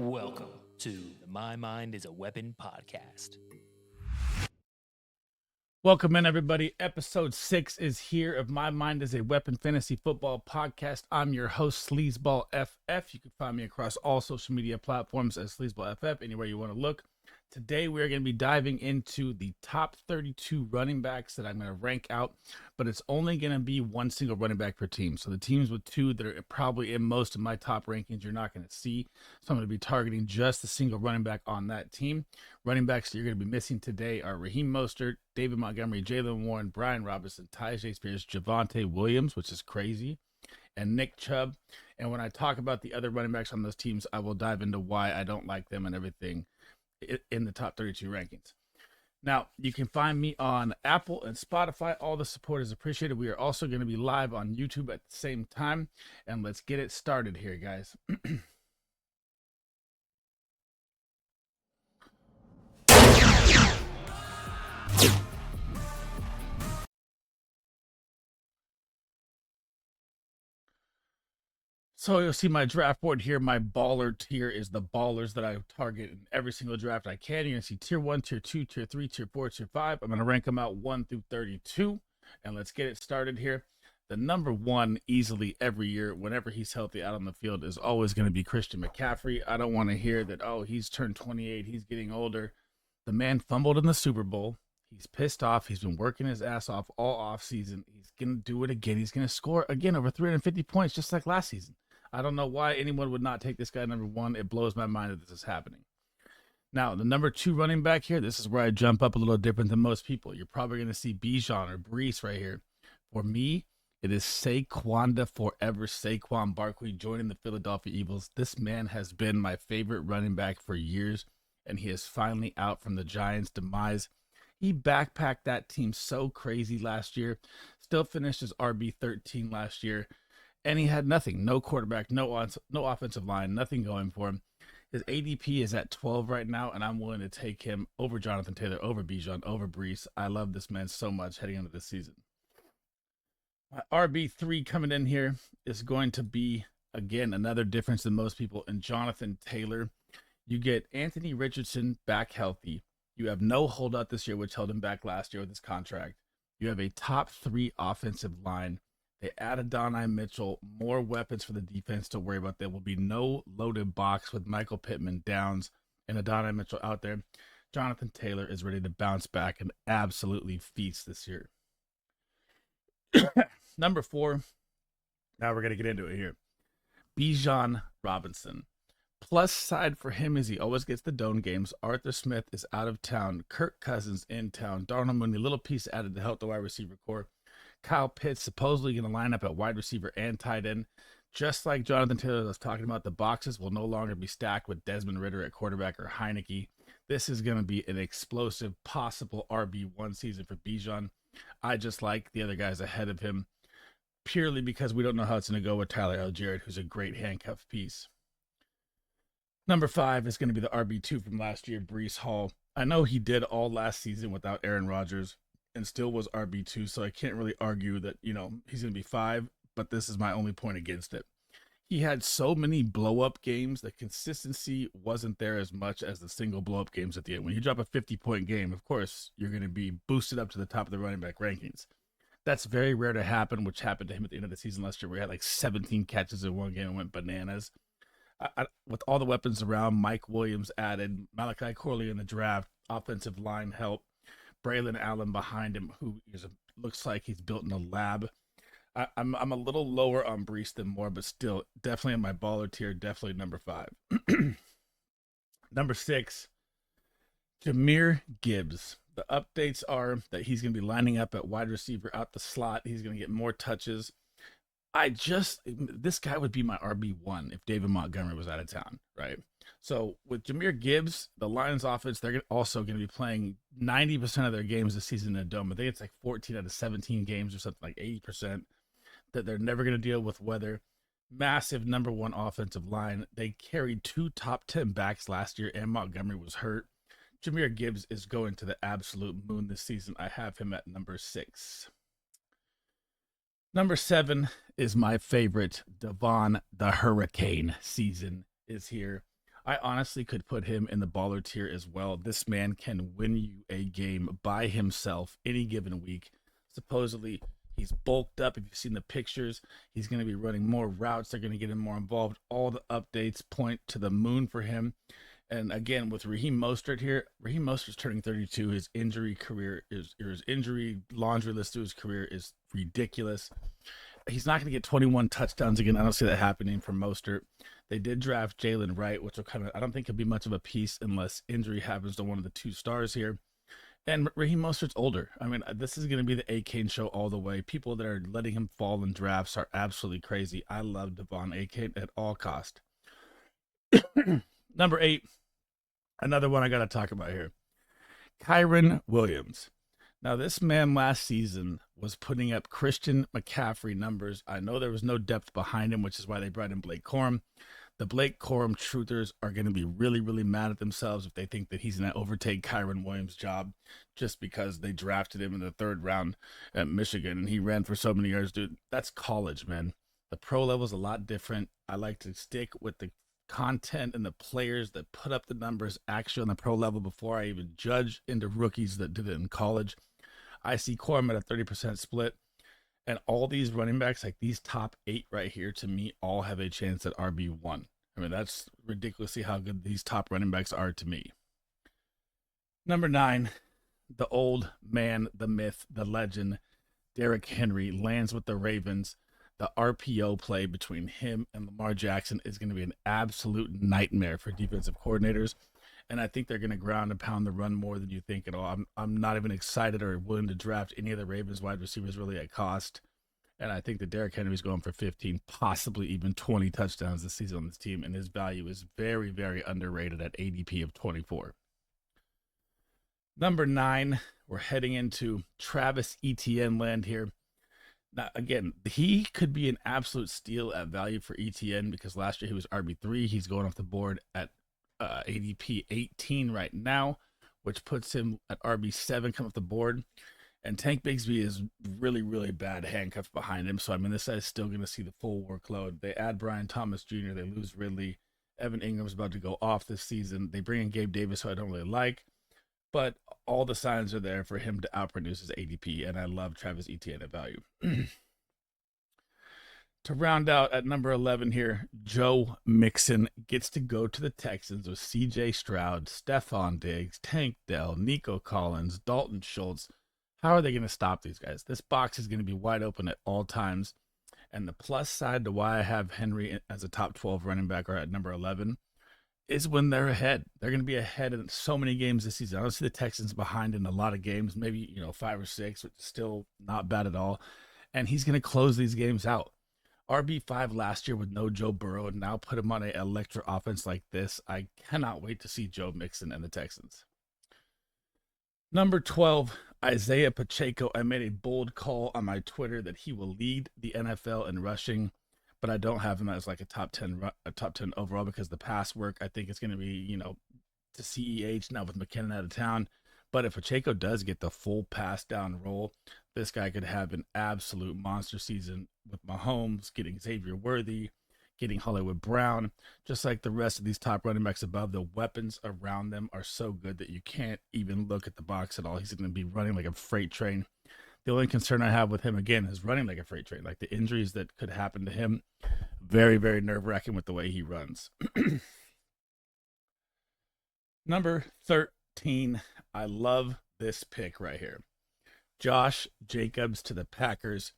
Welcome to the My Mind is a Weapon podcast. Welcome in, everybody. Episode 6 is here of My Mind is a Weapon Fantasy Football podcast. I'm your host, sleezballff. You can find me across all social media platforms as sleezballff, anywhere you want to look. Today, we are going to be diving into the top 32 running backs that I'm going to rank out, but it's only going to be one single running back per team. So the teams with two that are probably in most of my top rankings, you're not going to see. So I'm going to be targeting just a single running back on that team. Running backs that you're going to be missing today are Raheem Mostert, David Montgomery, Jayeln Warren, Brian Robinson, Tyjae Spears, Javonte Williams, which is crazy, and Nick Chubb. And when I talk about the other running backs on those teams, I will dive into why I don't like them and everything in the top 32 rankings. Now, you can find me on Apple and Spotify. All the support is appreciated. We are also going to be live on YouTube at the same time. And let's get it started here, guys. So you'll see my draft board here. My baller tier is the ballers that I target in every single draft I can. You're going to see tier 1, tier 2, tier 3, tier 4, tier 5. I'm going to rank them out 1 through 32. And let's get it started here. The number one easily every year, whenever he's healthy out on the field, is always going to be Christian McCaffrey. I don't want to hear that, oh, he's turned 28, he's getting older. The man fumbled in the Super Bowl. He's pissed off. He's been working his ass off all offseason. He's going to do it again. He's going to score again over 350 points just like last season. I don't know why anyone would not take this guy number one. It blows my mind that this is happening. Now, the number 2 running back here, this is where I jump up a little different than most people. You're probably going to see Bijan or Brees right here. For me, it is Saquonda forever, Saquon Barkley joining the Philadelphia Eagles. This man has been my favorite running back for years, and he is finally out from the Giants' demise. He backpacked that team so crazy last year, still finished as RB13 last year. And he had nothing, no quarterback, no offensive line, nothing going for him. His ADP is at 12 right now, and I'm willing to take him over Jonathan Taylor, over Bijan, over Brees. I love this man so much heading into this season. My RB3 coming in here is going to be, again, another difference than most people in Jonathan Taylor. You get Anthony Richardson back healthy. You have no holdout this year, which held him back last year with his contract. You have a top 3 offensive line. They added Adonai Mitchell, more weapons for the defense to worry about. There will be no loaded box with Michael Pittman, Downs, and Adonai Mitchell out there. Jonathan Taylor is ready to bounce back and absolutely feast this year. Number 4, now we're going to get into it here. Bijan Robinson. Plus side for him is he always gets the dome games. Arthur Smith is out of town. Kirk Cousins in town. Darnell Mooney, little piece added to help the wide receiver core. Kyle Pitts supposedly going to line up at wide receiver and tight end. Just like Jonathan Taylor was talking about, the boxes will no longer be stacked with Desmond Ridder at quarterback or Heineke. This is going to be an explosive, possible RB1 season for Bijan. I just like the other guys ahead of him, purely because we don't know how it's going to go with Tyler Algier, who's a great handcuff piece. Number 5 is going to be the RB2 from last year, Breece Hall. I know he did all last season without Aaron Rodgers and still was RB2, so I can't really argue that, he's going to be 5, but this is my only point against it. He had so many blow-up games, the consistency wasn't there as much as the single blow-up games at the end. When you drop a 50-point game, of course, you're going to be boosted up to the top of the running back rankings. That's very rare to happen, which happened to him at the end of the season last year, where he had like 17 catches in one game and went bananas. With all the weapons around, Mike Williams added, Malachi Corley in the draft, offensive line help, Braylon Allen behind him, who looks like he's built in a lab. I'm a little lower on Brees than Moore, but still definitely in my baller tier, definitely number 5. Number 6, Jahmyr Gibbs. The updates are that he's going to be lining up at wide receiver out the slot. He's going to get more touches. This guy would be my RB1 if David Montgomery was out of town, right? So with Jahmyr Gibbs, the Lions offense, they're also going to be playing 90% of their games this season in a dome. I think it's like 14 out of 17 games or something, like 80%, that they're never going to deal with weather. Massive number 1 offensive line. They carried 2 top 10 backs last year, and Montgomery was hurt. Jahmyr Gibbs is going to the absolute moon this season. I have him at number 6. Number 7 is my favorite. Devon the Hurricane season is here. I honestly could put him in the baller tier as well. This man can win you a game by himself any given week. Supposedly, he's bulked up. If you've seen the pictures, he's going to be running more routes. They're going to get him more involved. All the updates point to the moon for him. And again, with Raheem Mostert here, Raheem Mostert's turning 32. His injury laundry list to his career is ridiculous. He's not going to get 21 touchdowns again. I don't see that happening for Mostert. They did draft Jaylen Wright, which will I don't think could be much of a piece unless injury happens to one of the two stars here. And Raheem Mostert's older. I mean, this is going to be the A-Kane show all the way. People that are letting him fall in drafts are absolutely crazy. I love Devon A-Kane at all cost. Number 8, another one I got to talk about here. Kyren Williams. Now, this man last season was putting up Christian McCaffrey numbers. I know there was no depth behind him, which is why they brought in Blake Corum. The Blake Corum truthers are going to be really, really mad at themselves if they think that he's going to overtake Kyren Williams' job just because they drafted him in the 3rd round at Michigan and he ran for so many years. Dude, that's college, man. The pro level is a lot different. I like to stick with the content and the players that put up the numbers actually on the pro level before I even judge into rookies that did it in college. I see Corum at a 30% split, and all these running backs, like these top 8 right here, to me, all have a chance at RB1. I mean, that's ridiculously how good these top running backs are to me. Number 9, the old man, the myth, the legend, Derrick Henry lands with the Ravens. The RPO play between him and Lamar Jackson is going to be an absolute nightmare for defensive coordinators. And I think they're going to ground and pound the run more than you think at all. I'm not even excited or willing to draft any of the Ravens wide receivers really at cost. And I think that Derrick Henry's going for 15, possibly even 20 touchdowns this season on this team. And his value is very, very underrated at ADP of 24. Number 9, we're heading into Travis Etienne land here. Now, again, he could be an absolute steal at value for Etienne because last year he was RB3. He's going off the board at ADP 18 right now, which puts him at RB7 coming off the board. And Tank Bigsby is really, really bad handcuffed behind him. So, I mean, this side is still going to see the full workload. They add Brian Thomas Jr., they lose Ridley. Evan Ingram's about to go off this season. They bring in Gabe Davis, who I don't really like. But all the signs are there for him to outproduce his ADP, and I love Travis Etienne at value. To round out at number 11 here, Joe Mixon gets to go to the Texans with C.J. Stroud, Stephon Diggs, Tank Dell, Nico Collins, Dalton Schultz. How are they going to stop these guys? This box is going to be wide open at all times. And the plus side to why I have Henry as a top 12 running back or at number 11 is when they're ahead. They're going to be ahead in so many games this season. I don't see the Texans behind in a lot of games, maybe 5 or 6, which is still not bad at all. And he's going to close these games out. RB5 last year with no Joe Burrow, and now put him on an electric offense like this. I cannot wait to see Joe Mixon and the Texans. Number 12, Isaiah Pacheco. I made a bold call on my Twitter that he will lead the NFL in rushing, but I don't have him as like a top 10 overall because the pass work, I think it's going to be, to CEH now with McKinnon out of town. But if Pacheco does get the full pass down role, this guy could have an absolute monster season with Mahomes, getting Xavier Worthy, getting Hollywood Brown. Just like the rest of these top running backs above, the weapons around them are so good that you can't even look at the box at all. He's going to be running like a freight train. The only concern I have with him, again, is running like a freight train. Like the injuries that could happen to him, very, very nerve-wracking with the way he runs. Number 13, I love this pick right here. Josh Jacobs to the Packers.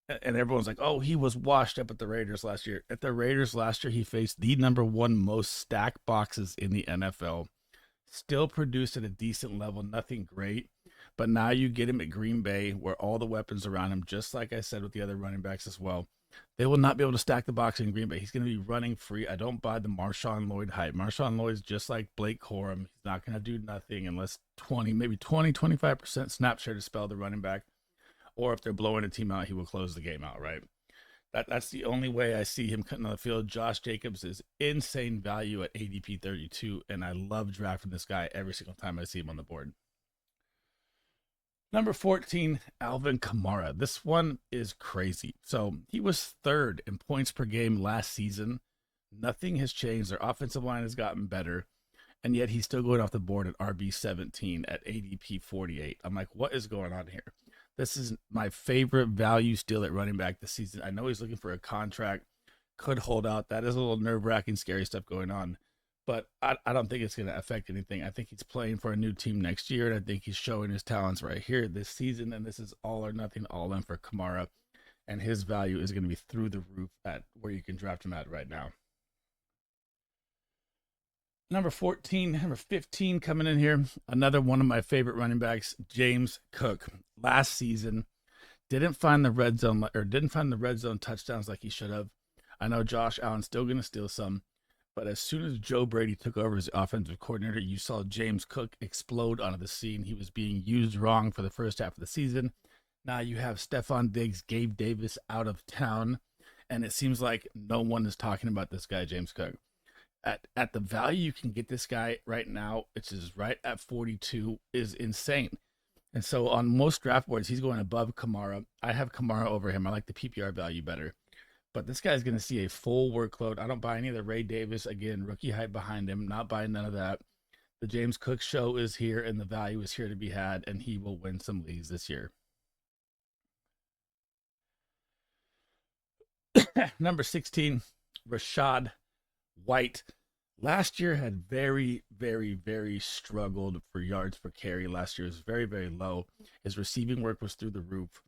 And everyone's like, oh, he was washed up at the Raiders last year. At the Raiders last year, he faced the number 1 most stacked boxes in the NFL. Still produced at a decent level, nothing great. But now you get him at Green Bay, where all the weapons around him, just like I said with the other running backs as well, they will not be able to stack the box in Green Bay. He's going to be running free. I don't buy the Marshawn Lloyd hype. Marshawn Lloyd's just like Blake Corum. He's not going to do nothing unless 25% snap share to spell the running back. Or if they're blowing a team out, he will close the game out, right? That's the only way I see him cutting on the field. Josh Jacobs is insane value at ADP 32, and I love drafting this guy every single time I see him on the board. Number 14, Alvin Kamara. This one is crazy. So he was 3rd in points per game last season. Nothing has changed. Their offensive line has gotten better, and yet he's still going off the board at RB17 at ADP 48. I'm like, what is going on here? This is my favorite value still at running back this season. I know he's looking for a contract, could hold out. That is a little nerve-wracking, scary stuff going on. But I don't think it's going to affect anything. I think he's playing for a new team next year, and I think he's showing his talents right here this season, and this is all or nothing, all in for Kamara, and his value is going to be through the roof at where you can draft him at right now. Number 15 coming in here, another one of my favorite running backs, James Cook. Last season, didn't find the red zone touchdowns like he should have. I know Josh Allen's still going to steal some, but as soon as Joe Brady took over as offensive coordinator, you saw James Cook explode onto the scene. He was being used wrong for the first half of the season. Now you have Stephon Diggs, Gabe Davis out of town, and it seems like no one is talking about this guy, James Cook. At the value you can get this guy right now, which is right at 42, is insane. And so on most draft boards, he's going above Kamara. I have Kamara over him. I like the PPR value better. But this guy's going to see a full workload. I don't buy any of the Ray Davis. Again, rookie hype behind him. Not buying none of that. The James Cook show is here, and the value is here to be had, and he will win some leagues this year. Number 16, Rachaad White. Last year had very, very, very struggled for yards per carry. Last year was very, very low. His receiving work was through the roof.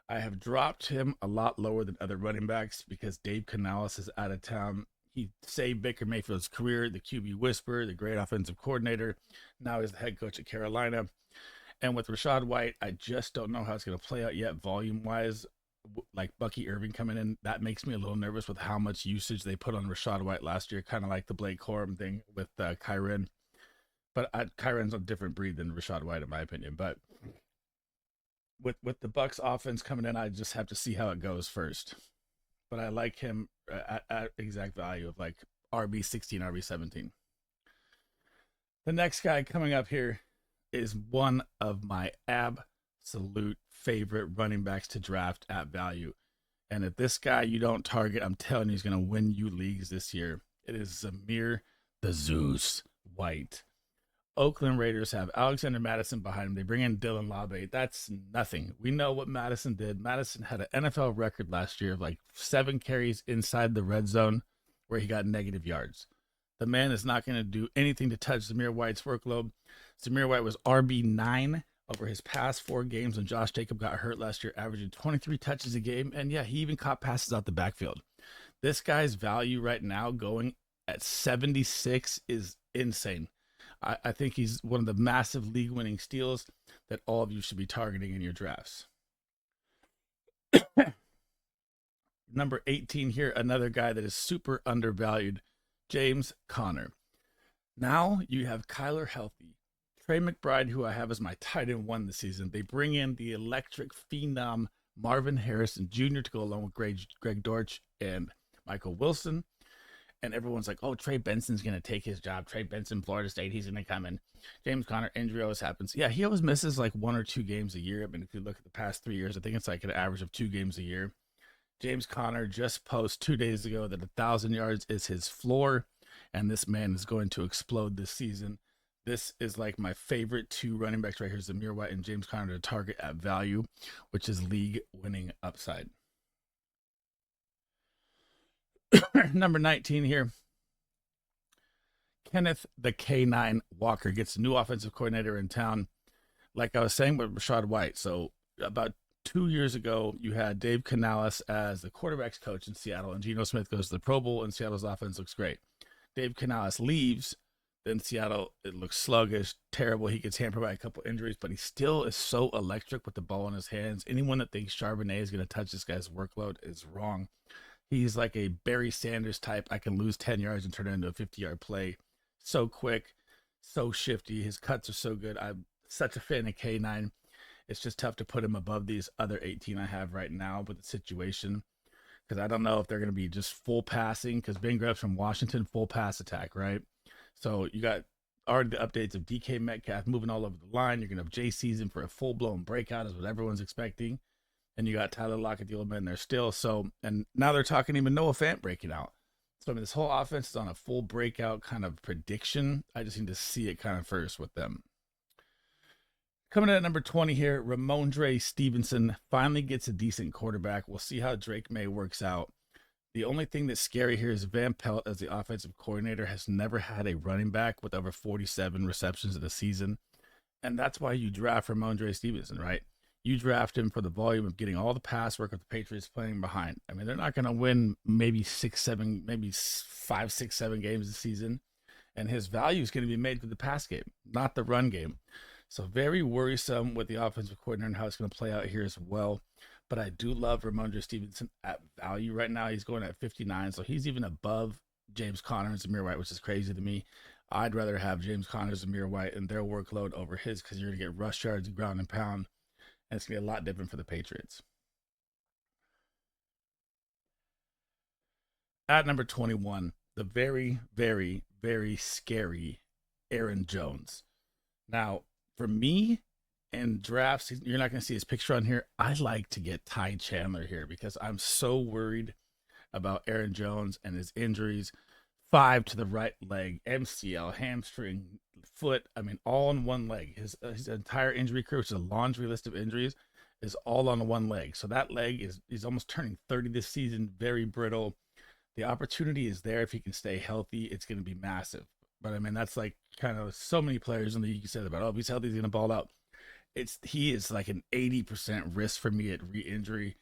I have dropped him a lot lower than other running backs because Dave Canales is out of town. He saved Baker Mayfield's career, the QB whisperer, the great offensive coordinator. Now he's the head coach at Carolina. And with Rachaad White, I just don't know how it's going to play out yet volume-wise. Like Bucky Irving coming in, that makes me a little nervous with how much usage they put on Rachaad White last year, kind of like the Blake Corum thing with Kyren. But Kyren's a different breed than Rachaad White, in my opinion. But with the Bucs offense coming in, I just have to see how it goes first. But I like him at exact value of like RB16, RB17. The next guy coming up here is one of my absolute favorite running backs to draft at value. And if this guy you don't target, I'm telling you, he's going to win you leagues this year. It is Zamir the Zeus White. Oakland Raiders have Alexander Madison behind him. They bring in Dylan Labe. That's nothing. We know what Madison did. Madison had an NFL record last year of like 7 carries inside the red zone where he got negative yards. The man is not going to do anything to touch Zamir White's workload. Zamir White was RB9 over his past 4 games when Josh Jacobs got hurt last year, averaging 23 touches a game. And yeah, he even caught passes out the backfield. This guy's value right now going at 76 is insane. I think he's one of the massive league-winning steals that all of you should be targeting in your drafts. Number 18 here, another guy that is super undervalued, James Conner. Now you have Kyler healthy. Trey McBride, who I have as my tight end 1 this season. They bring in the electric phenom Marvin Harrison Jr. to go along with Greg Dortch and Michael Wilson. And everyone's like, oh, Trey Benson's going to take his job. Trey Benson, Florida State, he's going to come in. James Conner, injury always happens. Yeah, he always misses like 1 or 2 games a year. I mean, if you look at the past 3 years, I think it's like an average of 2 games a year. James Conner just posted 2 days ago that 1,000 yards is his floor, and this man is going to explode this season. This is like my favorite 2 running backs right here, Zamir White and James Conner to target at value, which is league-winning upside. Number 19 here. Kenneth the K9 Walker gets a new offensive coordinator in town. Like I was saying with Rachaad White. So about 2 years ago, you had Dave Canales as the quarterback's coach in Seattle, and Geno Smith goes to the Pro Bowl, and Seattle's offense looks great. Dave Canales leaves, then Seattle, it looks sluggish, terrible. He gets hampered by a couple injuries, but he still is so electric with the ball in his hands. Anyone that thinks Charbonnet is going to touch this guy's workload is wrong. He's like a Barry Sanders type. I can lose 10 yards and turn it into a 50-yard play. So quick, so shifty. His cuts are so good. I'm such a fan of K9. It's just tough to put him above these other 18 I have right now with the situation, because I don't know if they're going to be just full passing, because Ben Grubb's from Washington, full pass attack, right? So you got already the updates of DK Metcalf moving all over the line. You're going to have Jay Season for a full-blown breakout is what everyone's expecting. And you got Tyler Lockett, the old man there still. So, and now they're talking even Noah Fant breaking out. So I mean, this whole offense is on a full breakout kind of prediction. I just need to see it kind of first with them. Coming in at number 20 here, Ramondre Stevenson finally gets a decent quarterback. We'll see how Drake May works out. The only thing that's scary here is Van Pelt, as the offensive coordinator, has never had a running back with over 47 receptions in a season. And that's why you draft Ramondre Stevenson, right? You draft him for the volume of getting all the pass work of the Patriots playing behind. I mean, they're not going to win maybe 5, 6, 7 games this season. And his value is going to be made for the pass game, not the run game. So very worrisome with the offensive coordinator and how it's going to play out here as well. But I do love Ramondre Stevenson at value right now. He's going at 59, so he's even above James Conner and Zamir White, which is crazy to me. I'd rather have James Conner, Zamir White, and their workload over his, because you're going to get rush yards, ground and pound, and it's going to be a lot different for the Patriots. At number 21, the very, very, very scary Aaron Jones. Now, for me, in drafts, you're not going to see his picture on here. I like to get Ty Chandler here because I'm so worried about Aaron Jones and his injuries. 5 to the right leg, MCL, hamstring, foot. I mean, all on one leg. His entire injury career, which is a laundry list of injuries, is all on one leg. So that leg he's almost turning 30 this season, very brittle. The opportunity is there if he can stay healthy. It's going to be massive. But I mean, that's like kind of so many players in the league said about, oh, if he's healthy, he's going to ball out. He is like an 80% risk for me at re-injury.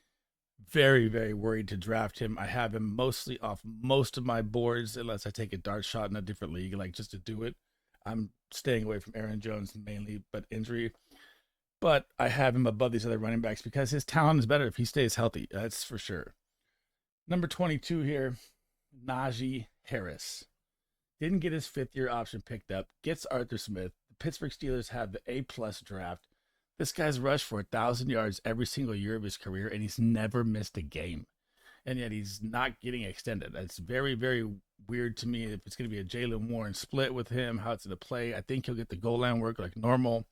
Very, very worried to draft him. I have him mostly off most of my boards, unless I take a dart shot in a different league, like just to do it. I'm staying away from Aaron Jones mainly, but injury. But I have him above these other running backs because his talent is better if he stays healthy. That's for sure. Number 22 here, Najee Harris. Didn't get his 5th-year option picked up. Gets Arthur Smith. The Pittsburgh Steelers have the A+ draft. This guy's rushed for 1,000 yards every single year of his career, and he's never missed a game. And yet he's not getting extended. That's very, very weird to me. If it's going to be a Jayeln Warren split with him, how it's going to play. I think he'll get the goal line work like normal.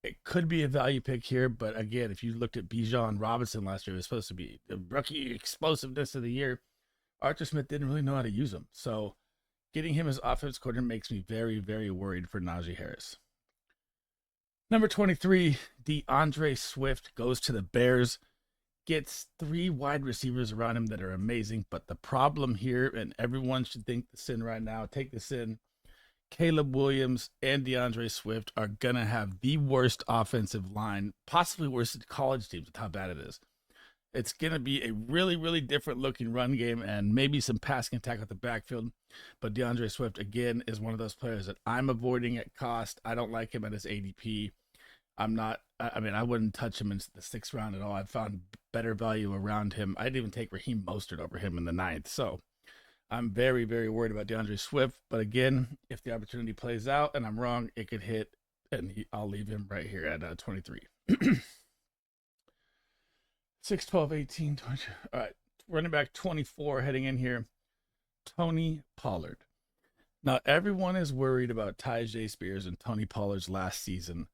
It could be a value pick here, but again, if you looked at Bijan Robinson last year, it was supposed to be the rookie explosiveness of the year. Arthur Smith didn't really know how to use him. So getting him as offense coordinator makes me very, very worried for Najee Harris. Number 23, DeAndre Swift goes to the Bears, gets 3 wide receivers around him that are amazing. But the problem here, and everyone should think this in right now, take this in, Caleb Williams and DeAndre Swift are going to have the worst offensive line, possibly worse than college teams with how bad it is. It's going to be a really, really different looking run game and maybe some passing attack at the backfield. But DeAndre Swift, again, is one of those players that I'm avoiding at cost. I don't like him at his ADP. I wouldn't touch him in the 6th round at all. I've found better value around him. I'd even take Raheem Mostert over him in the 9th. So I'm very, very worried about DeAndre Swift. But again, if the opportunity plays out and I'm wrong, it could hit, and I'll leave him right here at 23. 6, 12, 18, 20. All right, running back 24 heading in here, Tony Pollard. Now, everyone is worried about Tyjae Spears and Tony Pollard's last season.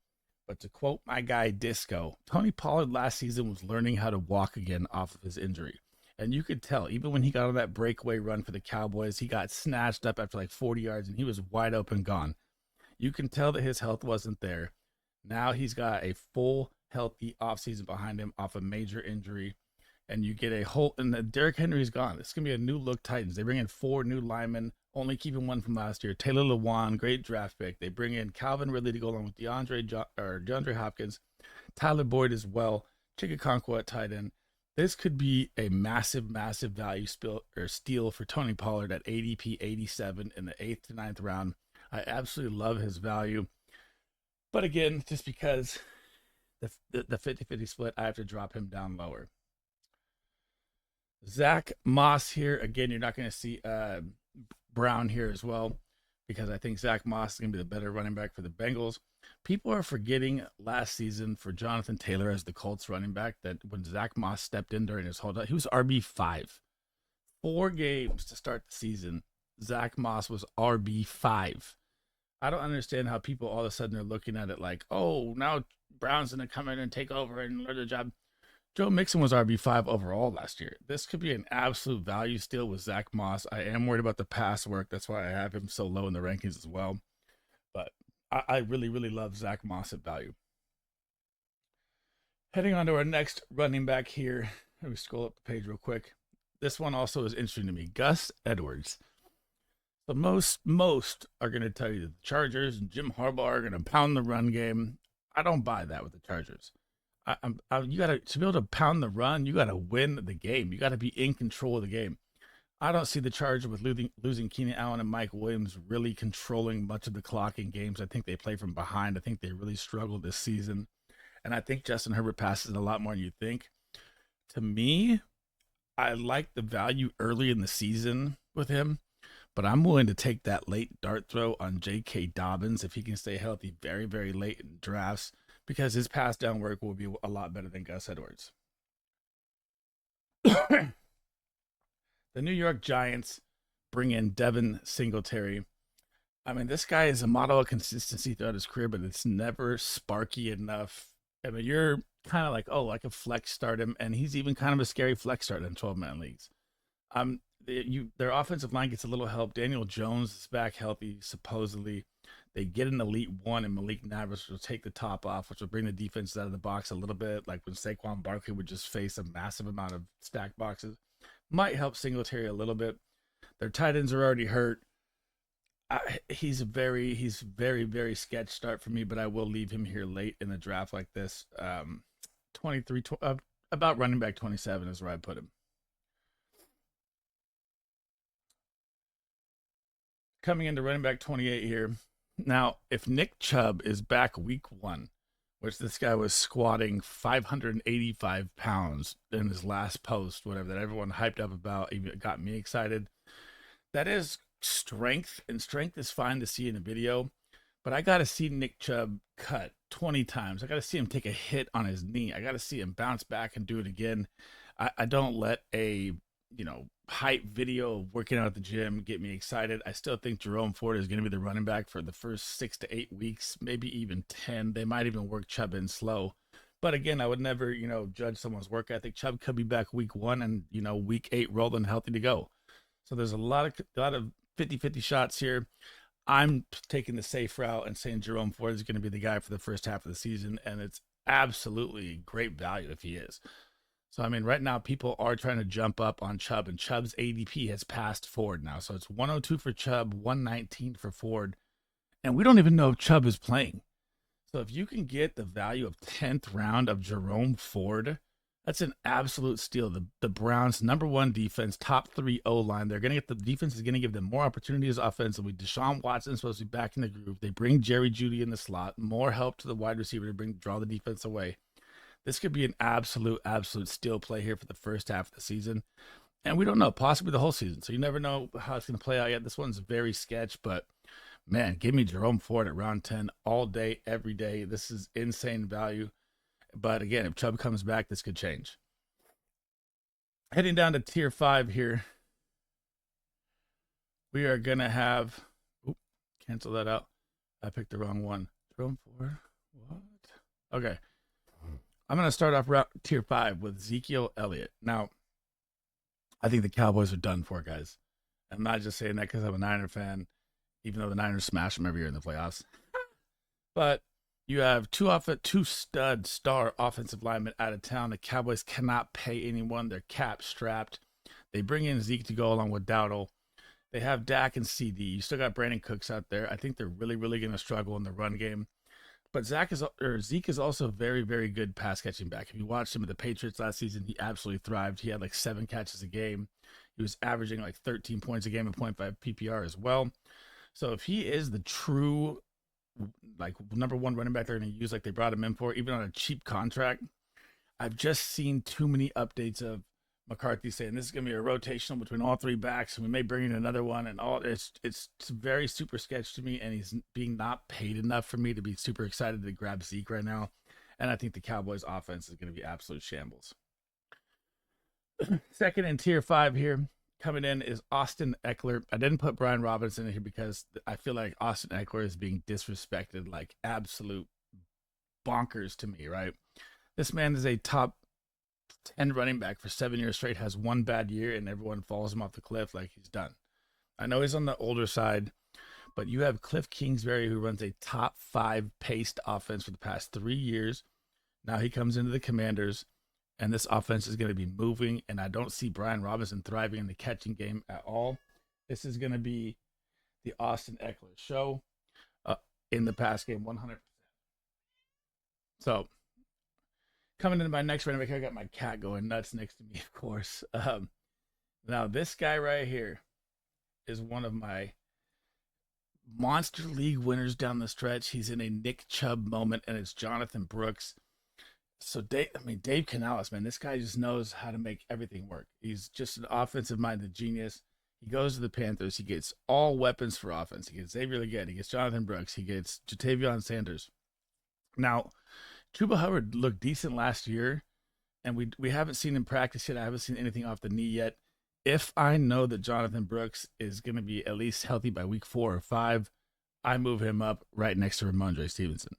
But to quote my guy Disco, Tony Pollard last season was learning how to walk again off of his injury. And you could tell, even when he got on that breakaway run for the Cowboys, he got snatched up after like 40 yards and he was wide open gone. You can tell that his health wasn't there. Now he's got a full, healthy offseason behind him off a major injury. And you get a whole, and Derrick Henry's gone. It's going to be a new look Titans. They bring in 4 new linemen, only keeping 1 from last year. Taylor Lewan, great draft pick. They bring in Calvin Ridley to go along with DeAndre Hopkins, Tyler Boyd as well, Chikakonkwo at tight end. This could be a massive, massive value steal for Tony Pollard at ADP 87 in the 8th to 9th round. I absolutely love his value. But again, just because the 50-50 split, I have to drop him down lower. Zach Moss here. Again, you're not going to see Brown here as well, because I think Zach Moss is going to be the better running back for the Bengals. People are forgetting last season for Jonathan Taylor as the Colts running back, that when Zach Moss stepped in during his holdout, he was RB5. 4 games to start the season, Zach Moss was RB5. I don't understand how people all of a sudden are looking at it like, oh, now Brown's going to come in and take over and learn the job. Joe Mixon was RB5 overall last year. This could be an absolute value steal with Zach Moss. I am worried about the pass work. That's why I have him so low in the rankings as well. But I really, really love Zach Moss at value. Heading on to our next running back here. Let me scroll up the page real quick. This one also is interesting to me. Gus Edwards. So most are going to tell you that the Chargers and Jim Harbaugh are going to pound the run game. I don't buy that with the Chargers. You got to be able to pound the run. You got to win the game. You got to be in control of the game. I don't see the Chargers with losing Keenan Allen and Mike Williams really controlling much of the clock in games. I think they play from behind. I think they really struggled this season. And I think Justin Herbert passes a lot more than you think. To me, I like the value early in the season with him, but I'm willing to take that late dart throw on J.K. Dobbins if he can stay healthy very, very late in drafts, because his pass down work will be a lot better than Gus Edwards. The New York Giants bring in Devin Singletary. I mean, this guy is a model of consistency throughout his career, but it's never sparky enough. I mean, you're kind of like, oh, I could flex start him, and he's even kind of a scary flex start in 12-man leagues. Their offensive line gets a little help. Daniel Jones is back healthy, supposedly. They get an elite one, and Malik Nabers will take the top off, which will bring the defense out of the box a little bit, like when Saquon Barkley would just face a massive amount of stacked boxes. Might help Singletary a little bit. Their tight ends are already hurt. He's very, very sketch start for me, but I will leave him here late in the draft like this. 23, about running back 27 is where I put him. Coming into running back 28 here. Now, if Nick Chubb is back week 1, which this guy was squatting 585 pounds in his last post, whatever, that everyone hyped up about, even got me excited. That is strength, and strength is fine to see in a video, but I got to see Nick Chubb cut 20 times. I got to see him take a hit on his knee. I got to see him bounce back and do it again. I don't let a, hype video of working out at the gym get me excited. I still think Jerome Ford is going to be the running back for the first 6 to 8 weeks, maybe even 10. They might even work Chubb in slow. But again, I would never, judge someone's work ethic. Chubb could be back week 1 and, week 8 rolling healthy to go. So there's a lot of 50-50 shots here. I'm taking the safe route and saying Jerome Ford is going to be the guy for the first half of the season, and it's absolutely great value if he is. So, I mean, right now people are trying to jump up on Chubb, and Chubb's ADP has passed Ford now. So it's 102 for Chubb, 119 for Ford, and we don't even know if Chubb is playing. So if you can get the value of 10th round of Jerome Ford, that's an absolute steal. The Browns' #1 defense, top 3 O-line. The defense is going to give them more opportunities offensively. Deshaun Watson's supposed to be back in the groove. They bring Jerry Jeudy in the slot. More help to the wide receiver to draw the defense away. This could be an absolute steal play here for the first half of the season. And we don't know, possibly the whole season. So you never know how it's going to play out yet. This one's very sketch, but man, give me Jerome Ford at round 10 all day, every day. This is insane value. But again, if Chubb comes back, this could change. Heading down to tier 5 here. We are going to have... cancel that out. I picked the wrong one. Jerome Ford? What? Okay. I'm going to start off tier 5 with Ezekiel Elliott. Now, I think the Cowboys are done for, guys. I'm not just saying that because I'm a Niner fan, even though the Niners smash them every year in the playoffs. But you have two star offensive linemen out of town. The Cowboys cannot pay anyone. They're cap strapped. They bring in Zeke to go along with Dowdle. They have Dak and CD. You still got Brandon Cooks out there. I think they're really, really going to struggle in the run game. But Zeke is also very, very good pass catching back. If you watched him with the Patriots last season, he absolutely thrived. He had like 7 catches a game. He was averaging like 13 points a game and 0.5 PPR as well. So if he is the true like #1 running back they're going to use, like they brought him in for, even on a cheap contract, I've just seen too many updates of McCarthy saying this is going to be a rotational between all 3 backs, and we may bring in another one, and all it's very super sketch to me, and he's being not paid enough for me to be super excited to grab Zeke right now. And I think the Cowboys offense is going to be absolute shambles. Second in tier 5 here, coming in is Austin Eckler. I didn't put Brian Robinson in here because I feel like Austin Eckler is being disrespected like absolute bonkers to me, right? This man is a top 10 running back for 7 years straight, has one bad year, and everyone falls him off the cliff like he's done. I know he's on the older side, but you have Cliff Kingsbury, who runs a top 5 paced offense for the past 3 years. Now he comes into the Commanders, and this offense is going to be moving, and I don't see Brian Robinson thriving in the catching game at all. This is going to be the Austin Eckler show in the pass game, 100%. So, coming into my next running back, I got my cat going nuts next to me, of course. Now, this guy right here is one of my monster league winners down the stretch. He's in a Nick Chubb moment, and it's Jonathan Brooks. So Dave Canales, man, this guy just knows how to make everything work. He's just an offensive-minded genius. He goes to the Panthers. He gets all weapons for offense. He gets Xavier Legette. He gets Jonathan Brooks. He gets Jatavion Sanders. Now, Chuba Hubbard looked decent last year, and we haven't seen him practice yet. I haven't seen anything off the knee yet. If I know that Jonathan Brooks is going to be at least healthy by week 4 or 5, I move him up right next to Ramondre Stevenson.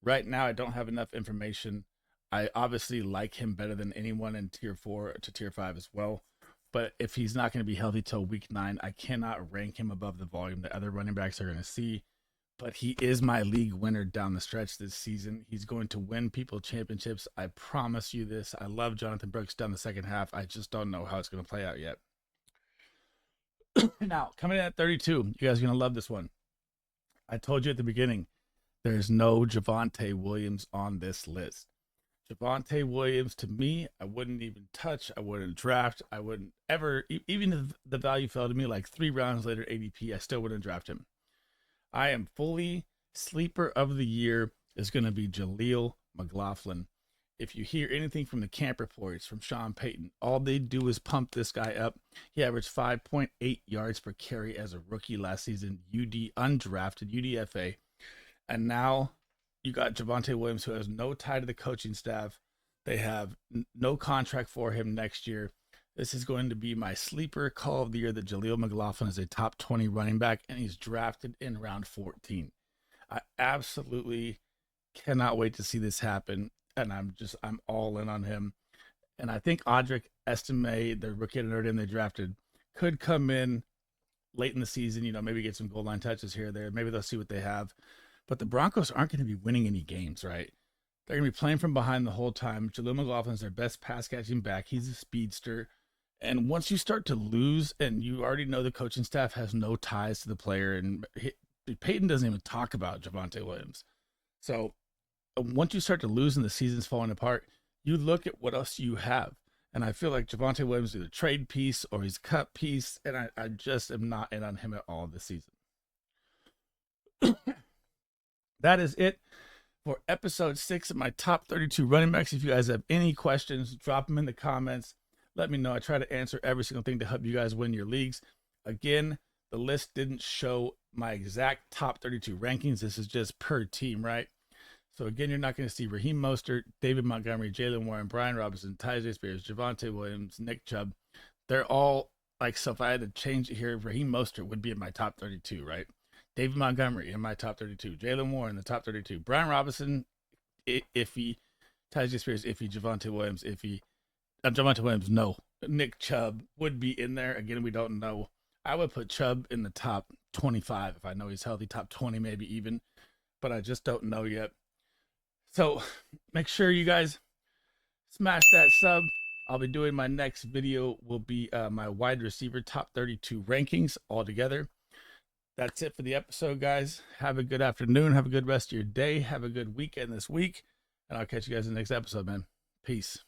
Right now, I don't have enough information. I obviously like him better than anyone in tier 4 to tier 5 as well. But if he's not going to be healthy till week 9, I cannot rank him above the volume that other running backs are going to see. But he is my league winner down the stretch this season. He's going to win people championships. I promise you this. I love Jonathan Brooks down the second half. I just don't know how it's going to play out yet. Now, coming in at 32, you guys are going to love this one. I told you at the beginning, there's no Javonte Williams on this list. Javonte Williams, to me, I wouldn't even touch. I wouldn't draft. I wouldn't ever, even if the value fell to me like 3 rounds later ADP, I still wouldn't draft him. I am fully sleeper of the year is going to be Jaleel McLaughlin. If you hear anything from the camp reports from Sean Payton, all they do is pump this guy up. He averaged 5.8 yards per carry as a rookie last season, undrafted, UDFA. And now you got Javonte Williams, who has no tie to the coaching staff. They have no contract for him next year. This is going to be my sleeper call of the year that Jaleel McLaughlin is a top 20 running back, and he's drafted in round 14. I absolutely cannot wait to see this happen, and I'm all in on him. And I think Audric Estime, the rookie at Notre Dame they drafted, could come in late in the season, maybe get some goal line touches here or there. Maybe they'll see what they have. But the Broncos aren't going to be winning any games, right? They're going to be playing from behind the whole time. Jaleel McLaughlin is their best pass-catching back. He's a speedster. And once you start to lose, and you already know the coaching staff has no ties to the player, and Peyton doesn't even talk about Javonte Williams. So once you start to lose and the season's falling apart, you look at what else you have. And I feel like Javonte Williams is a trade piece or he's a cut piece, and I just am not in on him at all this season. That is it for episode 6 of my top 32 running backs. If you guys have any questions, drop them in the comments. Let me know. I try to answer every single thing to help you guys win your leagues. Again, the list didn't show my exact top 32 rankings. This is just per team, right? So again, you're not going to see Raheem Mostert, David Montgomery, Jaylen Warren, Brian Robinson, Tyjae Spears, Javonte Williams, Nick Chubb. They're all like, so if I had to change it here, Raheem Mostert would be in my top 32, right? David Montgomery in my top 32. Jaylen Warren in the top 32. Brian Robinson, iffy. Tyjae Spears, iffy. Javonte Williams, iffy. Javonte Williams, no. Nick Chubb would be in there. Again, we don't know. I would put Chubb in the top 25 if I know he's healthy. Top 20 maybe even. But I just don't know yet. So make sure you guys smash that sub. I'll be doing my next video will be my wide receiver top 32 rankings all together. That's it for the episode, guys. Have a good afternoon. Have a good rest of your day. Have a good weekend this week. And I'll catch you guys in the next episode, man. Peace.